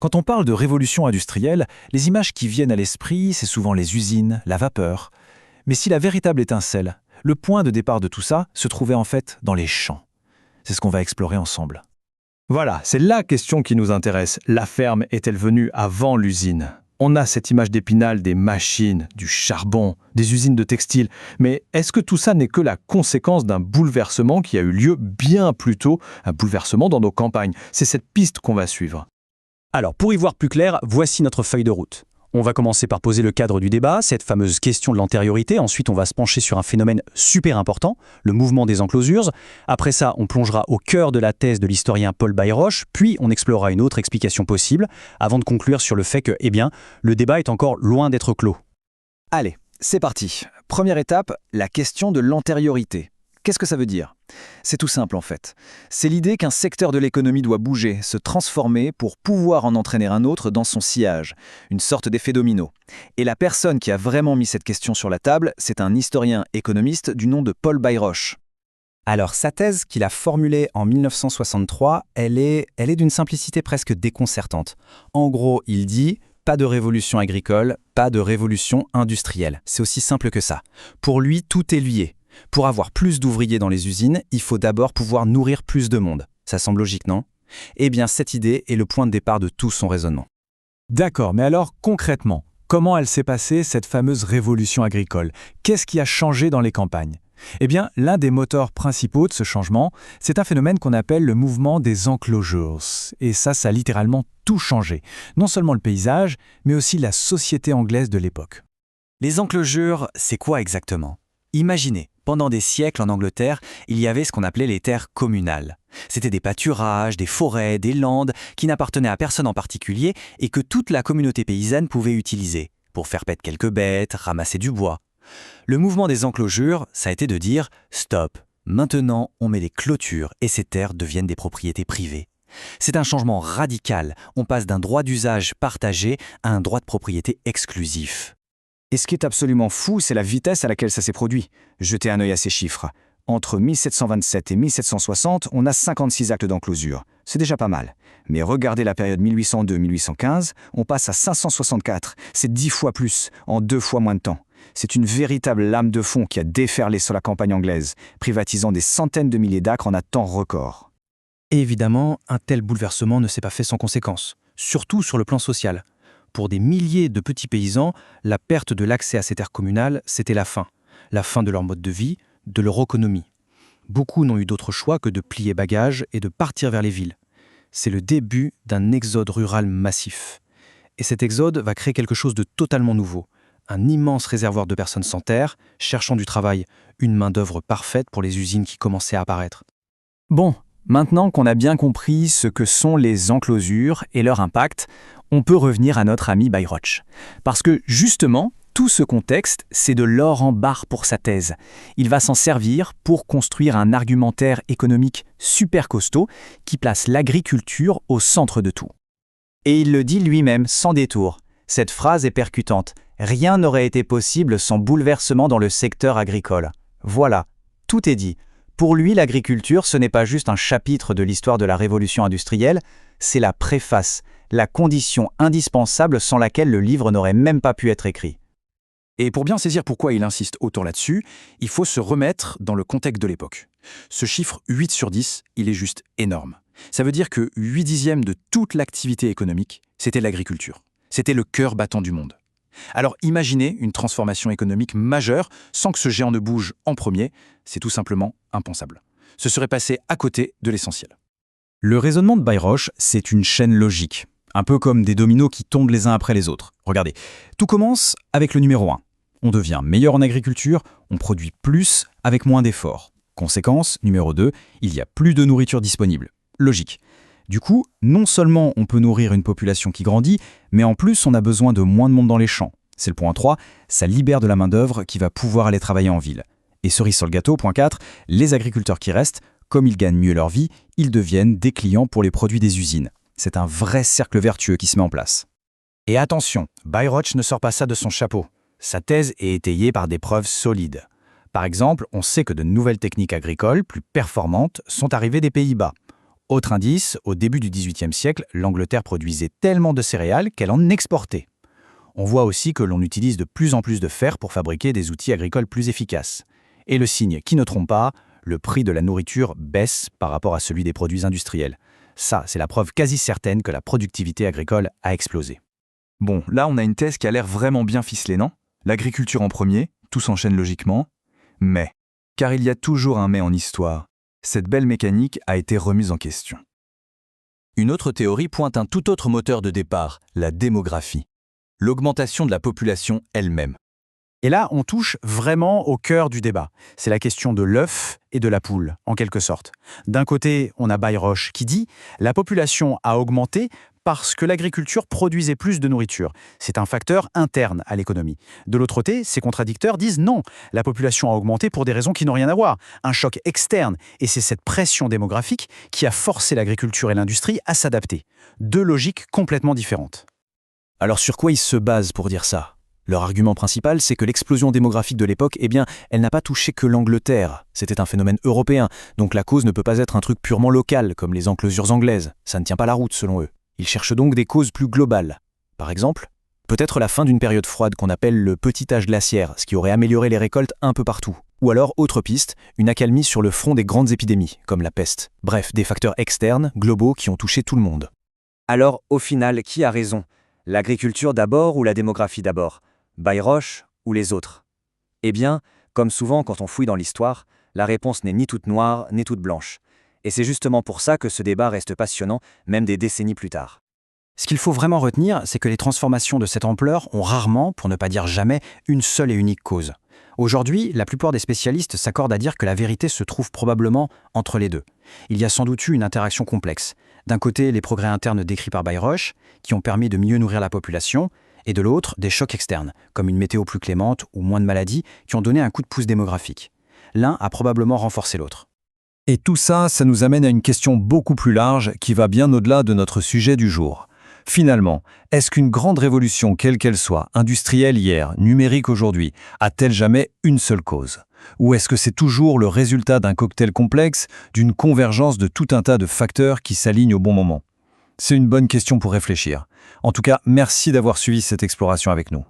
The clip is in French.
Quand on parle de révolution industrielle, les images qui viennent à l'esprit, c'est souvent les usines, la vapeur. Mais si la véritable étincelle, le point de départ de tout ça, se trouvait en fait dans les champs. C'est ce qu'on va explorer ensemble. Voilà, c'est la question qui nous intéresse. La ferme est-elle venue avant l'usine? On a cette image d'Épinal des machines, du charbon, des usines de textile. Mais est-ce que tout ça n'est que la conséquence d'un bouleversement qui a eu lieu bien plus tôt, un bouleversement dans nos campagnes? C'est cette piste qu'on va suivre. Alors, pour y voir plus clair, voici notre feuille de route. On va commencer par poser le cadre du débat, cette fameuse question de l'antériorité. Ensuite, on va se pencher sur un phénomène super important, le mouvement des enclosures. Après ça, on plongera au cœur de la thèse de l'historien Paul Bayrauch, puis on explorera une autre explication possible, avant de conclure sur le fait que, le débat est encore loin d'être clos. Allez, c'est parti. Première étape, la question de l'antériorité. Qu'est-ce que ça veut dire? C'est tout simple en fait. C'est l'idée qu'un secteur de l'économie doit bouger, se transformer pour pouvoir en entraîner un autre dans son sillage, une sorte d'effet domino. Et la personne qui a vraiment mis cette question sur la table, c'est un historien économiste du nom de Paul Bayrauch. Alors, sa thèse qu'il a formulée en 1963, elle est d'une simplicité presque déconcertante. En gros, il dit « pas de révolution agricole, pas de révolution industrielle ». C'est aussi simple que ça. Pour lui, tout est lié. Pour avoir plus d'ouvriers dans les usines, il faut d'abord pouvoir nourrir plus de monde. Ça semble logique, non? Eh bien, cette idée est le point de départ de tout son raisonnement. D'accord, mais alors concrètement, comment elle s'est passée, cette fameuse révolution agricole? Qu'est-ce qui a changé dans les campagnes? Eh bien, l'un des moteurs principaux de ce changement, c'est un phénomène qu'on appelle le mouvement des enclosures. Et ça a littéralement tout changé. Non seulement le paysage, mais aussi la société anglaise de l'époque. Les enclosures, c'est quoi exactement? Imaginez, pendant des siècles en Angleterre, il y avait ce qu'on appelait les terres communales. C'était des pâturages, des forêts, des landes qui n'appartenaient à personne en particulier et que toute la communauté paysanne pouvait utiliser pour faire paître quelques bêtes, ramasser du bois. Le mouvement des enclosures, ça a été de dire « stop, maintenant on met des clôtures et ces terres deviennent des propriétés privées ». C'est un changement radical, on passe d'un droit d'usage partagé à un droit de propriété exclusif. Et ce qui est absolument fou, c'est la vitesse à laquelle ça s'est produit. Jetez un œil à ces chiffres. Entre 1727 et 1760, on a 56 actes d'enclosure. C'est déjà pas mal. Mais regardez la période 1802-1815, on passe à 564. C'est 10 fois plus, en 2 fois moins de temps. C'est une véritable lame de fond qui a déferlé sur la campagne anglaise, privatisant des centaines de milliers d'acres en un temps record. Et évidemment, un tel bouleversement ne s'est pas fait sans conséquences, surtout sur le plan social. Pour des milliers de petits paysans, la perte de l'accès à ces terres communales, c'était la fin de leur mode de vie, de leur économie. Beaucoup n'ont eu d'autre choix que de plier bagages et de partir vers les villes. C'est le début d'un exode rural massif. Et cet exode va créer quelque chose de totalement nouveau. Un immense réservoir de personnes sans terre, cherchant du travail, une main-d'œuvre parfaite pour les usines qui commençaient à apparaître. Bon, maintenant qu'on a bien compris ce que sont les enclosures et leur impact, on peut revenir à notre ami Bayrauch. Parce que justement, tout ce contexte, c'est de l'or en barre pour sa thèse. Il va s'en servir pour construire un argumentaire économique super costaud qui place l'agriculture au centre de tout. Et il le dit lui-même sans détour. Cette phrase est percutante. Rien n'aurait été possible sans bouleversement dans le secteur agricole. Voilà, tout est dit. Pour lui, l'agriculture, ce n'est pas juste un chapitre de l'histoire de la révolution industrielle, c'est la préface, la condition indispensable sans laquelle le livre n'aurait même pas pu être écrit. Et pour bien saisir pourquoi il insiste autant là-dessus, il faut se remettre dans le contexte de l'époque. Ce chiffre 8 sur 10, il est juste énorme. Ça veut dire que 8 dixièmes de toute l'activité économique, c'était l'agriculture. C'était le cœur battant du monde. Alors imaginez une transformation économique majeure sans que ce géant ne bouge en premier, c'est tout simplement impensable. Ce serait passé à côté de l'essentiel. Le raisonnement de Bayrauch, c'est une chaîne logique, un peu comme des dominos qui tombent les uns après les autres. Regardez, tout commence avec le numéro 1. On devient meilleur en agriculture, on produit plus avec moins d'efforts. Conséquence, numéro 2, il y a plus de nourriture disponible. Logique. Du coup, non seulement on peut nourrir une population qui grandit, mais en plus on a besoin de moins de monde dans les champs. C'est le point 3, ça libère de la main-d'œuvre qui va pouvoir aller travailler en ville. Et cerise sur le gâteau, point 4, les agriculteurs qui restent, comme ils gagnent mieux leur vie, ils deviennent des clients pour les produits des usines. C'est un vrai cercle vertueux qui se met en place. Et attention, Bayrauch ne sort pas ça de son chapeau. Sa thèse est étayée par des preuves solides. Par exemple, on sait que de nouvelles techniques agricoles plus performantes sont arrivées des Pays-Bas. Autre indice, au début du XVIIIe siècle, l'Angleterre produisait tellement de céréales qu'elle en exportait. On voit aussi que l'on utilise de plus en plus de fer pour fabriquer des outils agricoles plus efficaces. Et le signe qui ne trompe pas, le prix de la nourriture baisse par rapport à celui des produits industriels. Ça, c'est la preuve quasi certaine que la productivité agricole a explosé. Bon, là on a une thèse qui a l'air vraiment bien ficelée, non? L'agriculture en premier, tout s'enchaîne logiquement. Mais, car il y a toujours un mais en histoire, cette belle mécanique a été remise en question. Une autre théorie pointe un tout autre moteur de départ, la démographie. L'augmentation de la population elle-même. Et là, on touche vraiment au cœur du débat. C'est la question de l'œuf et de la poule, en quelque sorte. D'un côté, on a Bayreuch qui dit « La population a augmenté parce que l'agriculture produisait plus de nourriture. C'est un facteur interne à l'économie. » De l'autre côté, ces contradicteurs disent « Non, la population a augmenté pour des raisons qui n'ont rien à voir. Un choc externe. Et c'est cette pression démographique qui a forcé l'agriculture et l'industrie à s'adapter. » Deux logiques complètement différentes. Alors sur quoi ils se basent pour dire ça? Leur argument principal, c'est que l'explosion démographique de l'époque, elle n'a pas touché que l'Angleterre. C'était un phénomène européen, donc la cause ne peut pas être un truc purement local, comme les enclosures anglaises. Ça ne tient pas la route, selon eux. Ils cherchent donc des causes plus globales. Par exemple, peut-être la fin d'une période froide qu'on appelle le petit âge glaciaire, ce qui aurait amélioré les récoltes un peu partout. Ou alors, autre piste, une accalmie sur le front des grandes épidémies, comme la peste. Bref, des facteurs externes, globaux, qui ont touché tout le monde. Alors, au final, qui a raison? L'agriculture d'abord ou la démographie d'abord? Bayreuch ou les autres? Eh bien, comme souvent quand on fouille dans l'histoire, la réponse n'est ni toute noire ni toute blanche. Et c'est justement pour ça que ce débat reste passionnant, même des décennies plus tard. Ce qu'il faut vraiment retenir, c'est que les transformations de cette ampleur ont rarement, pour ne pas dire jamais, une seule et unique cause. Aujourd'hui, la plupart des spécialistes s'accordent à dire que la vérité se trouve probablement entre les deux. Il y a sans doute eu une interaction complexe. D'un côté, les progrès internes décrits par Bayreuch, qui ont permis de mieux nourrir la population, et de l'autre, des chocs externes, comme une météo plus clémente ou moins de maladies, qui ont donné un coup de pouce démographique. L'un a probablement renforcé l'autre. Et tout ça, ça nous amène à une question beaucoup plus large qui va bien au-delà de notre sujet du jour. Finalement, est-ce qu'une grande révolution, quelle qu'elle soit, industrielle hier, numérique aujourd'hui, a-t-elle jamais une seule cause? Ou est-ce que c'est toujours le résultat d'un cocktail complexe, d'une convergence de tout un tas de facteurs qui s'alignent au bon moment? C'est une bonne question pour réfléchir. En tout cas, merci d'avoir suivi cette exploration avec nous.